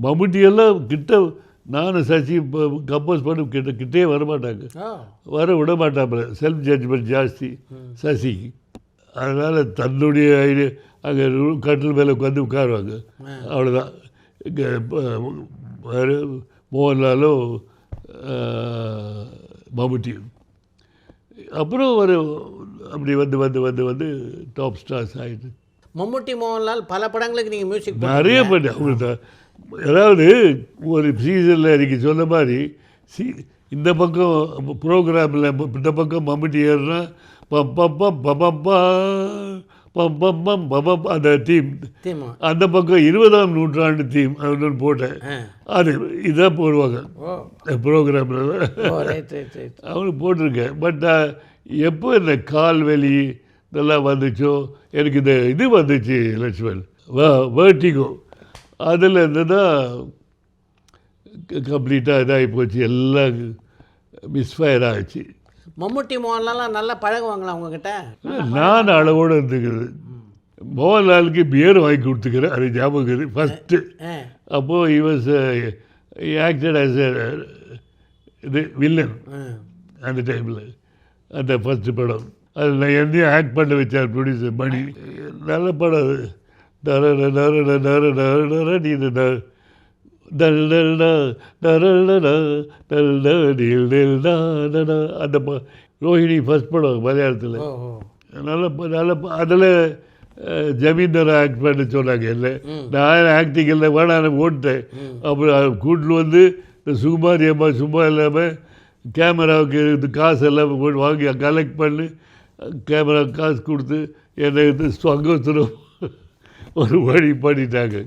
மம்முட்டியெல்லாம் கிட்ட நானும் சசி கம்போஸ் பண்ணி கிட்டே வரமாட்டாங்க, வர விட மாட்டாப்புல. செல்ஃப் ஜட்ஜ்மெண்ட் ஜாஸ்தி சசிக்கு. அதனால் தன்னுடைய ஐடியா அங்கே கட்டில் மேலே உட்காந்து உட்காருவாங்க, அவ்வளோதான். இங்கே மோகன்லாலும் மம்முட்டியும் அப்புறம் ஒரு அப்படி வந்து வந்து வந்து வந்து டாப் ஸ்டார்ஸ் ஆகிட்டு. மம்முட்டி மோகன்லால் பல படங்களுக்கு நீங்கள் மியூசிக் நிறைய பண்ணேன். அவங்களுக்கு அதாவது ஒரு சீசனில் இன்றைக்கி சொன்ன மாதிரி இந்த பக்கம் ப்ரோக்ராமில் இந்த பக்கம் மம்முட்டி ஏறுனா பப்பம் பப்பப்பா பப்பம் பப்பம் அந்த தீம், அந்த பக்கம் 20ஆம் நூற்றாண்டு தீம் ஒன்று போட்டேன். அது இதான் போடுவாங்க ப்ரோக்ராமில், அவனுக்கு போட்டிருக்கேன். பட் எப்போ இந்த கால்வலி இதெல்லாம் வந்துச்சோ எனக்கு இந்த இது வந்துச்சு லட்சுமண், வேர்ட்டிகோ. அதில் இருந்துன்னா கம்ப்ளீட்டாக இதாகி போச்சு, எல்லாம் மிஸ்ஃபயர் ஆகிடுச்சு. மம்முட்டி மோகன்லாலாம் நல்லா பழகுவாங்களா உங்ககிட்ட? நான் அளவோடு இருந்துக்கிறது. மோகன்லாலுக்கு பியர் வாங்கி கொடுத்துக்கிறேன், அது ஞாபகம் இருக்குது ஃபஸ்ட்டு. அப்போது இவஸ் ஆக்டட் ஆஸ் இது வில்லன் அந்த டைமில், அந்த ஃபஸ்ட்டு படம். அது நான் என்னையும் ஆக்ட் பண்ண வச்சார் ப்ரொடியூசர் மணி. நல்ல படம் அது. அந்த ரோஹிணி ஃபஸ்ட் படம் மலையாளத்தில். நல்ல நல்ல அதில் ஜமீன்தார் ஆக்ட் பண்ண சொன்னாங்க. இல்லை நான் ஆக்டிங் இல்லை வேணாம் ஓட்டேன். அப்புறம் கூட்டில் வந்து இந்த சுகுமாரி அம்மா சும்மா இல்லாமல் கேமராவுக்கு இது காசு எல்லாம் போட்டு வாங்கி கலெக்ட் பண்ணி கேமரா காசு கொடுத்து என்னை இது அங்கோத்தரம் ஒரு வழி பண்ணிட்டாங்க.